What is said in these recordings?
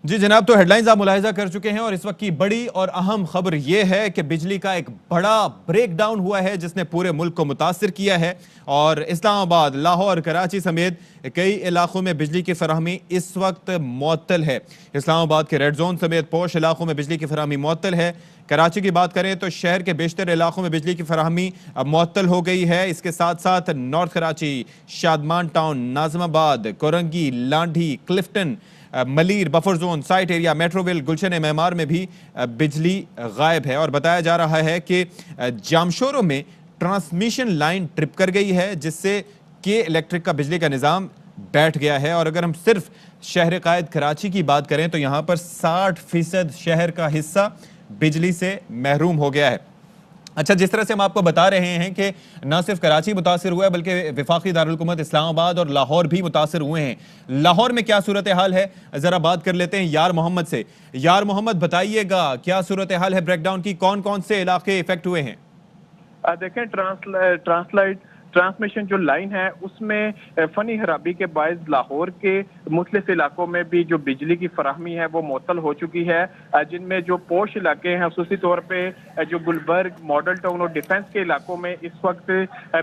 جی جناب، تو head lines آپ ملاحظہ کر چکے ہیں اور اس وقت کی بڑی اور اہم خبر یہ ہے کہ بجلی کا ایک بڑا بریک ڈاؤن ہوا ہے جس نے پورے ملک کو متاثر کیا ہے، اور اسلام آباد، لاہور، کراچی سمیت کئی علاقوں میں بجلی کی فراہمی اس وقت معطل ہے۔ اسلام آباد کے ریڈ زون سمیت پوش علاقوں میں بجلی کی فراہمی معطل ہے۔ کراچی کی بات کریں تو شہر کے بیشتر علاقوں میں بجلی کی فراہمی معطل ہو گئی ہے۔ اس کے ساتھ ساتھ north Karachi, Shadman town, Nazimabad, Korangi, Landhi, Clifton, Malir, buffer zone, site area, Metroville, Gulshan Maymar میں بھی بجلی غائب ہے، اور بتایا جا رہا ہے کہ جامشورو میں ٹرانسمیشن لائن ٹرپ کر گئی ہے جس سے کے الیکٹرک کا بجلی کا نظام بیٹھ گیا ہے۔ اور اگر ہم صرف شہر قائد کراچی کی بات کریں تو یہاں پر 60% شہر کا حصہ بجلی سے محروم ہو گیا ہے۔ اچھا، جس طرح سے ہم آپ کو بتا رہے ہیں کہ نہ صرف کراچی متاثر ہوا ہے بلکہ وفاقی دارالحکومت اسلام آباد اور لاہور بھی متاثر ہوئے ہیں۔ لاہور میں کیا صورتحال ہے، ذرا بات کر لیتے ہیں یار محمد سے۔ یار محمد، بتائیے گا کیا صورتحال ہے بریک ڈاؤن کی، کون کون سے علاقے افیکٹ ہوئے ہیں؟ دیکھیں، ٹرانسمیشن جو لائن ہے اس میں فنی خرابی کے باعث لاہور کے مختلف علاقوں میں بھی جو بجلی کی فراہمی ہے وہ معطل ہو چکی ہے، جن میں جو پوش علاقے ہیں خصوصی طور پہ جو گلبرگ، ماڈل ٹاؤن اور ڈیفنس کے علاقوں میں اس وقت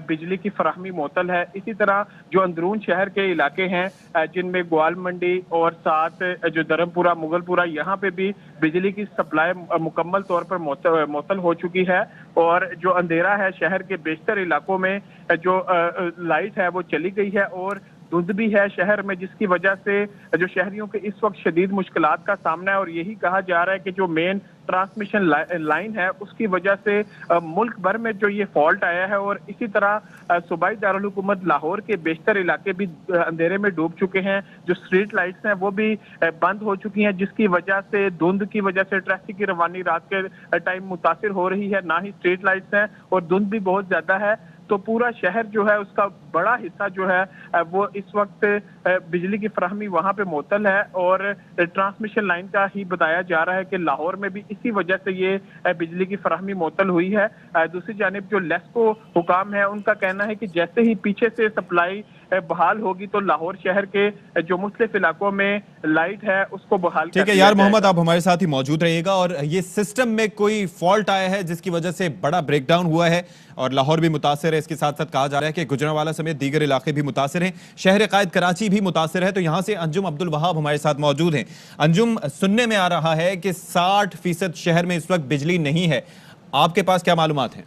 بجلی کی فراہمی معطل ہے۔ اسی طرح جو اندرون شہر کے علاقے ہیں جن میں گوال منڈی اور ساتھ جو دھرم پورہ، مغل پورہ، یہاں پہ بھی بجلی کی سپلائی مکمل طور پر معطل ہو چکی ہے، اور جو اندھیرا ہے شہر کے بیشتر علاقوں میں جو لائٹ ہے وہ چلی گئی ہے، اور دھند بھی ہے شہر میں، جس کی وجہ سے جو شہریوں کے اس وقت شدید مشکلات کا سامنا ہے۔ اور یہی کہا جا رہا ہے کہ جو مین ٹرانسمیشن لائن ہے اس کی وجہ سے ملک بھر میں جو یہ فالٹ آیا ہے، اور اسی طرح صوبائی دارالحکومت لاہور کے بیشتر علاقے بھی اندھیرے میں ڈوب چکے ہیں۔ جو اسٹریٹ لائٹس ہیں وہ بھی بند ہو چکی ہیں، جس کی وجہ سے دھند کی وجہ سے ٹریفک کی روانی رات کے ٹائم متاثر ہو رہی ہے، نہ ہی اسٹریٹ لائٹس ہیں، اور دھند بھی بہت زیادہ ہے۔ تو پورا شہر جو ہے اس کا بڑا حصہ جو ہے وہ اس وقت بجلی کی فراہمی وہاں پہ معطل ہے، اور ٹرانسمیشن لائن کا ہی بتایا جا رہا ہے کہ لاہور میں بھی اسی وجہ سے یہ بجلی کی فراہمی معطل ہوئی ہے۔ دوسری جانب جو لیسکو حکام ہے ان کا کہنا ہے کہ جیسے ہی پیچھے سے سپلائی بحال ہوگی تو لاہور شہر کے جو مختلف علاقوں میں لائٹ ہے اس کو بحال کر ٹھیک ہے دیا یار جائے محمد، گا۔ آپ ہمارے ساتھ ہی موجود رہیے گا۔ اور یہ سسٹم میں کوئی فالٹ آیا ہے جس کی وجہ سے بڑا بریک ڈاؤن ہوا ہے اور لاہور بھی متاثر ہے، اس کے ساتھ ساتھ کہا جا رہا ہے کہ گجرانوالہ سمیت دیگر علاقے بھی متاثر ہیں، شہر قائد کراچی بھی متاثر ہے۔ تو یہاں سے انجم عبد الوہاب ہمارے ساتھ موجود ہیں۔ انجم، سننے میں آ رہا ہے کہ 60% شہر میں اس وقت بجلی نہیں ہے، آپ کے پاس کیا معلومات ہیں؟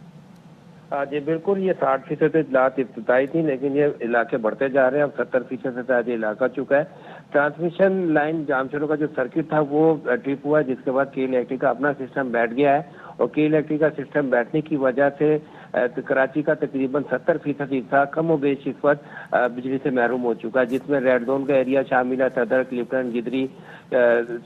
جی بالکل، یہ 60% اطلاعات ابتدائی تھی، لیکن یہ علاقے بڑھتے جا رہے ہیں، اب 70% سے زیادہ علاقہ چکا ہے۔ ٹرانسمیشن لائن جامشورو کا جو سرکٹ تھا وہ ٹرپ ہوا ہے، جس کے بعد کے الیکٹرک کا اپنا سسٹم بیٹھ گیا ہے، اور کے الیکٹرک کا سسٹم بیٹھنے کی وجہ سے کراچی کا تقریباً 70% حصہ کم و بیش اس وقت بجلی سے محروم ہو چکا ہے، جس میں ریڈ زون کا ایریا شامل ہے، صدر، کلفٹن، گدری،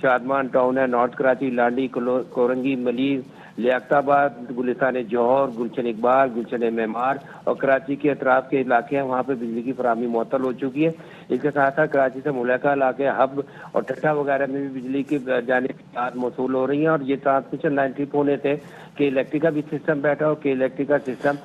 شادمان ٹاؤن ہے، نارتھ کراچی، لانڈی، کورنگی، ملیر، لیاقت آباد، گلستان جوہر، گلشن اقبال، گلشن معمار اور کراچی کے اطراف کے علاقے ہیں، وہاں پہ بجلی کی فراہمی معطل ہو چکی ہے۔ اس کے ساتھ ساتھ کراچی سے ملحقہ علاقے ہب اور ٹھٹھا وغیرہ میں بھی بجلی کی جانب سے موصول ہو رہی ہیں، اور یہ ٹرانسمیشن لائن ٹرپ ہونے سے کہ الیکٹرک کا بھی سسٹم بیٹھا ہو، کہ الیکٹرک کا سسٹم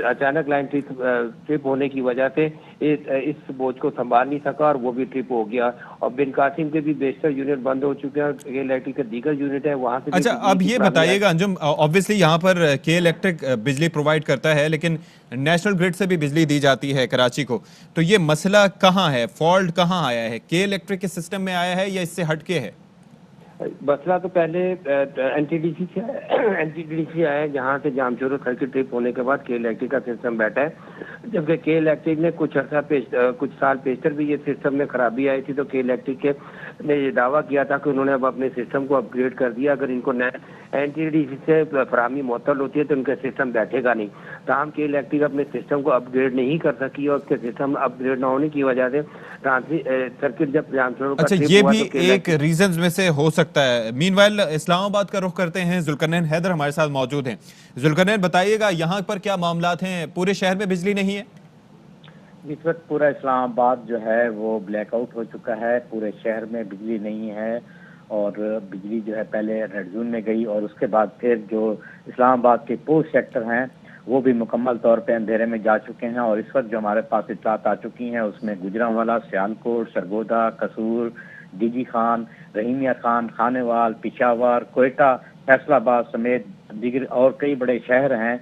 اچانک لائن ٹرپ ہونے کی وجہ سے اس بوجھ کو سنبھال نہیں سکا اور وہ بھی ٹرپ ہو گیا، اور بن قاسم کے بھی بیشتر یونٹ بند ہو چکے ہیں، اور الیکٹرک کے دیگر یونٹ ہیں وہاں سے بھی اچھا، بجلی اب کی یہ فراہمی بتائیے گا انجم، آبویسلی یہاں پر کے الیکٹرک بجلی پرووائڈ کرتا ہے لیکن نیشنل گریڈ سے بھی بجلی دی جاتی ہے کراچی کو، تو یہ مسئلہ کہاں ہے، فالٹ کہاں آیا ہے، کے الیکٹرک کے سسٹم میں آیا ہے یا اس سے ہٹ کے ہے؟ مسئلہ تو پہلے این ٹی ڈی سی آیا ہے، جہاں سے جامشورو سرکٹ ٹرپ ہونے کے بعد کے الیکٹرک کا سسٹم بیٹھا ہے، جبکہ کے الیکٹرک نے کچھ سال پیشتر بھی یہ سسٹم میں خرابی آئی تھی، تو کے الیکٹرک نے یہ دعویٰ کیا تھا کہ انہوں نے اب اپنے سسٹم کو اپ گریڈ کر دیا، اگر ان کو این ٹی ڈی سی سے فراہمی معطل ہوتی ہے تو ان کا سسٹم بیٹھے گا نہیں۔ تاہم کے الیکٹرک اپنے سسٹم کو اپ گریڈ نہیں کر سکی، اور اس کے سسٹم اپ گریڈ نہ ہونے کی وجہ سے سرکٹ جب جامشورو کا اچھا، ٹرپ یہ ہوا بھی تو کے ایک الیکٹرک ریزنز میں سے ہو سکتا ہے۔ مین وائل اسلام آباد کا رخ کرتے ہیں، ذوالقرنین حیدر ہمارے ساتھ موجود ہیں۔ ذوالقرنین، بتائیے گا یہاں پر کیا معاملات ہیں، پورے شہر میں بجلی نہیں ہے؟ اس وقت پورا اسلام آباد جو ہے وہ بلیک آؤٹ ہو چکا ہے، پورے شہر میں بجلی نہیں ہے، اور بجلی جو ہے پہلے ریڈ زون میں گئی، اور اس کے بعد پھر جو اسلام آباد کے پوسٹ سیکٹر ہیں وہ بھی مکمل طور پہ اندھیرے میں جا چکے ہیں، اور اس وقت جو ہمارے پاس اطلاعات آ چکی ہیں اس میں گجرانوالہ، سیالکوٹ، سرگودا، قصور، ڈی جی خان، رحیمیہ خان، خانیوال، پشاور، کوئٹہ، فیصل آباد سمیت دیگر اور کئی بڑے شہر ہیں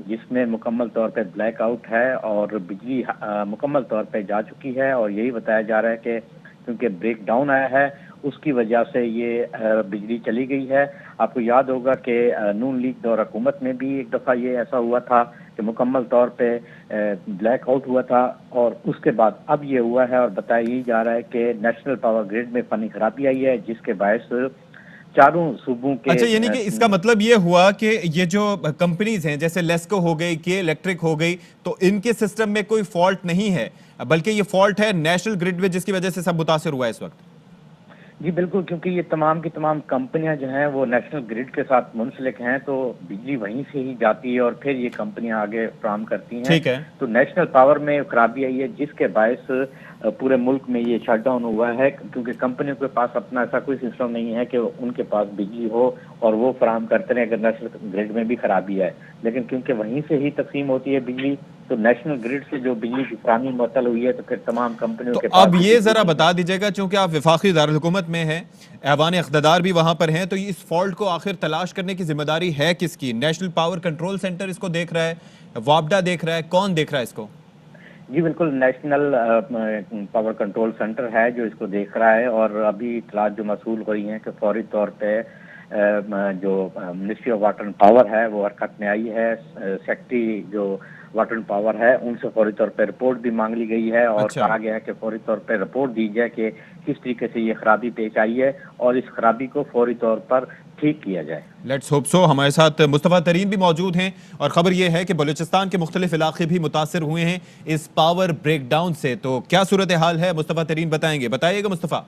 جس میں مکمل طور پہ بلیک آؤٹ ہے اور بجلی مکمل طور پہ جا چکی ہے، اور یہی بتایا جا رہا ہے کہ کیونکہ بریک ڈاؤن آیا ہے اس کی وجہ سے یہ بجلی چلی گئی ہے۔ آپ کو یاد ہوگا کہ نون لیگ دور حکومت میں بھی ایک دفعہ یہ ایسا ہوا تھا کہ مکمل طور پہ بلیک آؤٹ ہوا تھا، اور اس کے بعد اب یہ ہوا ہے، اور بتایا ہی جا رہا ہے کہ نیشنل پاور گریڈ میں فنی خرابی آئی ہے جس کے باعث چاروں صوبوں کے اچھا، یعنی کہ اس کا مطلب یہ ہوا کہ یہ جو کمپنیز ہیں جیسے لیسکو ہو گئی، کے الیکٹرک ہو گئی، تو ان کے سسٹم میں کوئی فالٹ نہیں ہے بلکہ یہ فالٹ ہے نیشنل گریڈ میں، جس کی وجہ سے سب متاثر ہوا ہے اس وقت۔ جی بالکل، کیونکہ یہ تمام کی تمام کمپنیاں جو ہیں وہ نیشنل گریڈ کے ساتھ منسلک ہیں، تو بجلی وہیں سے ہی جاتی ہے اور پھر یہ کمپنیاں آگے فراہم کرتی ہیں۔ ٹھیک ہے، تو نیشنل پاور میں خرابی آئی ہے جس کے باعث پورے ملک میں یہ شٹ ڈاؤن ہوا ہے، کیونکہ کمپنیوں کے پاس اپنا ایسا کوئی سسٹم نہیں ہے کہ ان کے پاس بجلی ہو اور وہ فراہم کرتے رہیں اگر نیشنل گریڈ میں بھی خرابی ہے، لیکن کیونکہ وہیں سے ہی تقسیم ہوتی ہے بجلی، تو نیشنل گریڈ سے جو بجلی کی فراہمی معطل ہوئی ہے تو پھر تمام کمپنیوں کے تو پاس۔ اب یہ ذرا بتا دیجیے گا، چونکہ آپ وفاقی دارالحکومت میں ہیں، ایوان اقتدار بھی وہاں پر ہیں، تو اس فالٹ کو آخر تلاش کرنے کی ذمہ داری ہے کس کی؟ نیشنل پاور کنٹرول سینٹر اس کو دیکھ رہا ہے، وابڈا دیکھ رہا ہے، کون دیکھ رہا ہے اس کو؟ جی بالکل، نیشنل پاور کنٹرول سینٹر ہے جو اس کو دیکھ رہا ہے، اور ابھی اطلاعات جو موصول ہوئی ہیں کہ فوری طور پہ جو ministry of water and power ہے وہ حرکت میں آئی ہے، سیکٹری جو واٹر اینڈ پاور ہے ان سے فوری طور پہ رپورٹ بھی مانگ لی گئی ہے، اور کہا گیا ہے کہ فوری طور پہ رپورٹ دی جائے کہ کس طریقے سے یہ خرابی پیش آئی ہے اور اس خرابی کو فوری طور پر ٹھیک کیا جائے۔ Let's hope so. ہمارے ساتھ مصطفیٰ ترین بھی موجود ہیں، اور خبر یہ ہے کہ بلوچستان کے مختلف علاقے بھی متاثر ہوئے ہیں اس پاور بریک ڈاؤن سے، تو کیا صورتحال ہے مصطفیٰ ترین بتائیں گے؟ بتائیے گا مصطفیٰ۔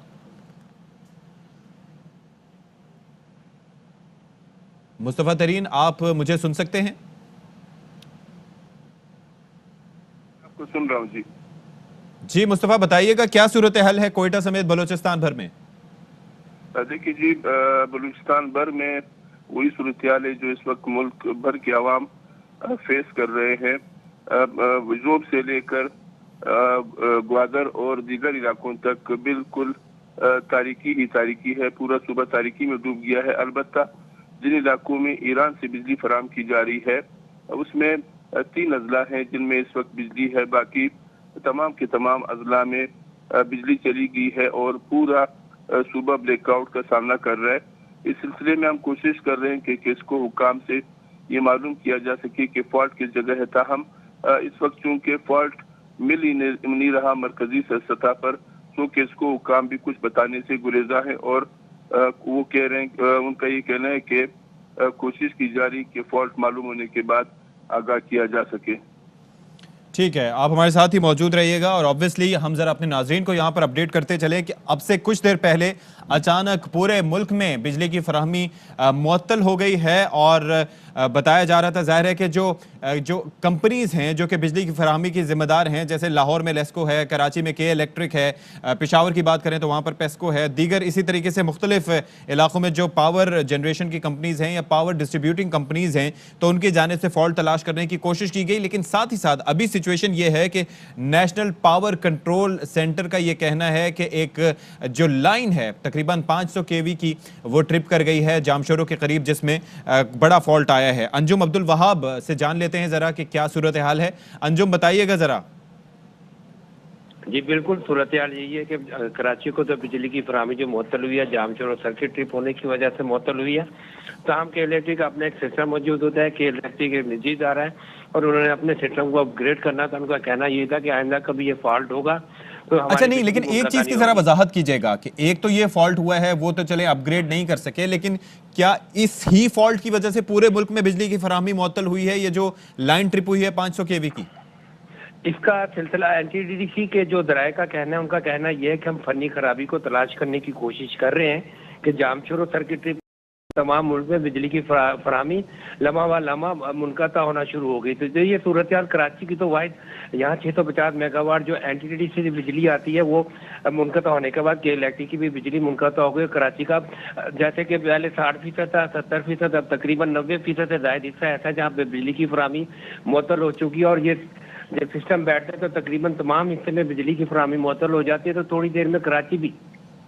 مصطفیٰ ترین، آپ مجھے سن سکتے ہیں؟ آپ کو سن رہا ہوں جی۔ جی مصطفیٰ بتائیے گا کیا صورتحال ہے کوئٹہ سمیت بلوچستان بھر میں؟ دیکھیے جی، بلوچستان بھر میں وہی صورتحال ہے جو اس وقت ملک بھر کے عوام فیس کر رہے ہیں۔ وجوب سے لے کر گوادر اور دیگر علاقوں تک بالکل تاریکی ہی تاریکی ہے، پورا صوبہ تاریکی میں ڈوب گیا ہے۔ البتہ جن علاقوں میں ایران سے بجلی فراہم کی جا رہی ہے اس میں 3 اضلاع ہیں جن میں اس وقت بجلی ہے، باقی تمام کے تمام اضلاع میں بجلی چلی گئی ہے اور پورا صوبہ بلیک آؤٹ کا سامنا کر رہا ہے۔ اس سلسلے میں ہم کوشش کر رہے ہیں کہ کس کو حکام سے یہ معلوم کیا جا سکے کہ فالٹ کس جگہ ہے، تاہم اس وقت چونکہ فالٹ مل ہی نہیں رہا مرکزی سطح پر، تو کس کو حکام بھی کچھ بتانے سے گریزاں ہیں، اور وہ کہہ رہے ہیں، ان کا یہ کہنا ہے کہ کوشش کی جا رہی کہ فالٹ معلوم ہونے کے بعد آگاہ کیا جا سکے۔ ٹھیک ہے، آپ ہمارے ساتھ ہی موجود رہیے گا، اور آبویسلی ہم ذرا اپنے ناظرین کو یہاں پر اپڈیٹ کرتے چلیں کہ اب سے کچھ دیر پہلے اچانک پورے ملک میں بجلی کی فراہمی معطل ہو گئی ہے، اور بتایا جا رہا تھا، ظاہر ہے کہ جو کمپنیز ہیں جو کہ بجلی کی فراہمی کی ذمہ دار ہیں، جیسے لاہور میں لیسکو ہے، کراچی میں کے الیکٹرک ہے، پشاور کی بات کریں تو وہاں پر پیسکو ہے، دیگر اسی طریقے سے مختلف علاقوں میں جو پاور جنریشن کی کمپنیز ہیں یا پاور ڈسٹریبیوٹنگ کمپنیز ہیں، تو ان کی جانب سے فالٹ تلاش کرنے کی کوشش کی گئی، لیکن ساتھ ہی ساتھ ابھی سچویشن یہ ہے کہ نیشنل پاور کنٹرول سینٹر کا یہ کہنا ہے کہ ایک جو لائن ہے تقریباً 500 kV کی وہ ٹرپ کر گئی ہے جامشورو کے قریب، جس میں بڑا فالٹ آیا ہے۔ انجم عبد الوہاب سے جان لیتے ہیں ذرا کہ کیا صورتحال ہے۔ انجم بتائیے گا ذرا۔ جی بالکل، صورتحال یہی ہے کہ کراچی کو تو بجلی کی فراہمی جو معطل ہوئی ہے جامشورو سرکٹ ٹرپ ہونے کی وجہ سے معطل ہوئی ہے، تاہم کے الیکٹرک کا اپنا ایک سسٹم موجود ہوتا ہے کہ الیکٹرک ایک نجی ادارہ ہے اور انہوں نے اپنے سسٹم کو اپ گریڈ کرنا تھا۔ ان کا کہنا یہ تھا کہ آئندہ کبھی یہ فالٹ ہوگا تو اچھا نہیں، لیکن ایک چیز کی ذرا وضاحت کیجیے گا کہ ایک تو یہ فالٹ ہوا ہے، وہ تو چلے اپ گریڈ نہیں کر سکے، لیکن کیا اس ہی فالٹ کی وجہ سے پورے ملک میں بجلی کی فراہمی معطل ہوئی ہے، یہ جو لائن ٹرپ ہوئی ہے 500 kV کی؟ اس کا سلسلہ این ٹی ڈی سی کے جو ذرائع کا کہنا ہے، ان کا کہنا یہ ہے کہ ہم فنی خرابی کو تلاش کرنے کی کوشش کر رہے ہیں کہ جامشورو سرکٹ ٹرپ تمام ملک میں بجلی کی فراہمی لمحہ و لمحہ منقطع ہونا شروع ہو گئی۔ تو جو یہ صورتحال کراچی کی تو واحد یہاں 650 میگا واٹ جو این ٹی ڈی سے بجلی آتی ہے وہ منقطع ہونے کے بعد کے الیکٹرک کی بھی بجلی منقطع ہو گئی۔ کراچی کا جیسے کہ پہلے 60% تھا، 70%، اب تقریباً 90% سے زائد حصہ ایسا ہے جہاں پہ بجلی کی فراہمی معطل ہو چکی ہے، اور یہ جب سسٹم بیٹھتا ہے تو تقریباً تمام حصے میں بجلی کی فراہمی معطل ہو جاتی ہے، تو تھوڑی دیر میں کراچی بھی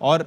اور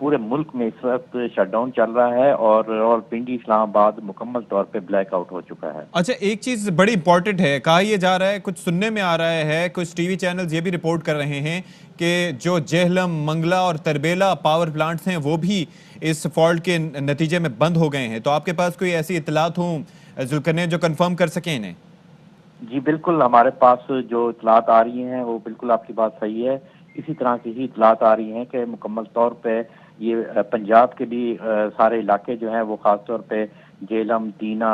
پورے ملک میں اس وقت شٹ ڈاؤن چل رہا ہے اور راولپنڈی اسلام آباد مکمل طور پہ بلیک آؤٹ ہو چکا ہے۔ اچھا، ایک چیز بڑی امپورٹنٹ ہے، کہا یہ جا رہا ہے، کچھ سننے میں آ رہا ہے، کچھ ٹی وی چینلز یہ بھی رپورٹ کر رہے ہیں کہ جو جہلم، منگلا اور تربیلا پاور پلانٹس ہیں وہ بھی اس فالٹ کے نتیجے میں بند ہو گئے ہیں، تو آپ کے پاس کوئی ایسی اطلاعات ہوں ذوالقرنین جو کنفرم کر سکیں انہیں؟ جی بالکل، ہمارے پاس جو اطلاعات آ رہی ہیں وہ بالکل آپ کی بات صحیح ہے۔ اسی طرح کی ہی اطلاعات آ رہی ہیں کہ مکمل طور پہ یہ پنجاب کے بھی سارے علاقے جو ہیں وہ خاص طور پہ جہلم، دینا،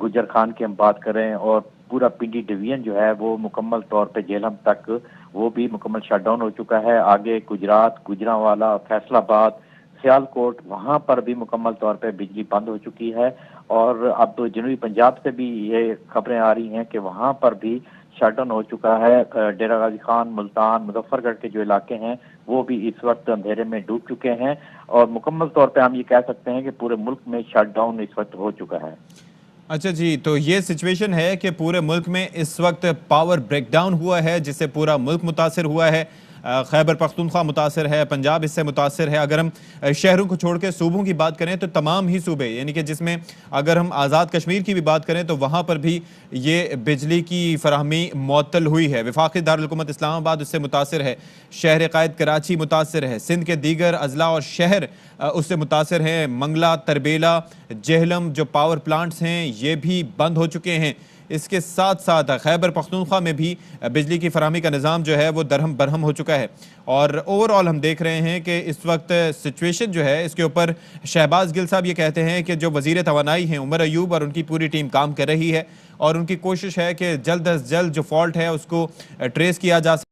گجر خان کی ہم بات کریں اور پورا پنڈی ڈویژن جو ہے وہ مکمل طور پہ جہلم تک وہ بھی مکمل شٹ ڈاؤن ہو چکا ہے۔ آگے گجرات، گجرانوالا، فیصل آباد، سیالکوٹ وہاں پر بھی مکمل طور پہ بجلی بند ہو چکی ہے، اور اب تو جنوبی پنجاب سے بھی یہ خبریں آ رہی ہیں کہ وہاں پر بھی شٹ ڈاؤن ہو چکا ہے۔ ڈیرہ غازی خان، ملتان، مظفر گڑھ کے جو علاقے ہیں وہ بھی اس وقت اندھیرے میں ڈوب چکے ہیں، اور مکمل طور پہ ہم یہ کہہ سکتے ہیں کہ پورے ملک میں شٹ ڈاؤن اس وقت ہو چکا ہے۔ اچھا جی، تو یہ سچویشن ہے کہ پورے ملک میں اس وقت پاور بریک ڈاؤن ہوا ہے جس سے پورا ملک متاثر ہوا ہے، خیبر پختونخوا متاثر ہے، پنجاب اس سے متاثر ہے۔ اگر ہم شہروں کو چھوڑ کے صوبوں کی بات کریں تو تمام ہی صوبے، یعنی کہ جس میں اگر ہم آزاد کشمیر کی بھی بات کریں تو وہاں پر بھی یہ بجلی کی فراہمی معطل ہوئی ہے۔ وفاقی دارالحکومت اسلام آباد اس سے متاثر ہے، شہر قائد کراچی متاثر ہے، سندھ کے دیگر اضلاع اور شہر اس سے متاثر ہیں، منگلا، تربیلا، جہلم جو پاور پلانٹس ہیں یہ بھی بند ہو چکے ہیں۔ اس کے ساتھ ساتھ خیبر پختونخوا میں بھی بجلی کی فراہمی کا نظام جو ہے وہ درہم برہم ہو چکا ہے، اور اوورآل ہم دیکھ رہے ہیں کہ اس وقت سچویشن جو ہے اس کے اوپر شہباز گل صاحب یہ کہتے ہیں کہ جو وزیر توانائی ہیں عمر ایوب اور ان کی پوری ٹیم کام کر رہی ہے، اور ان کی کوشش ہے کہ جلد از جلد جو فالٹ ہے اس کو ٹریس کیا جا سکے۔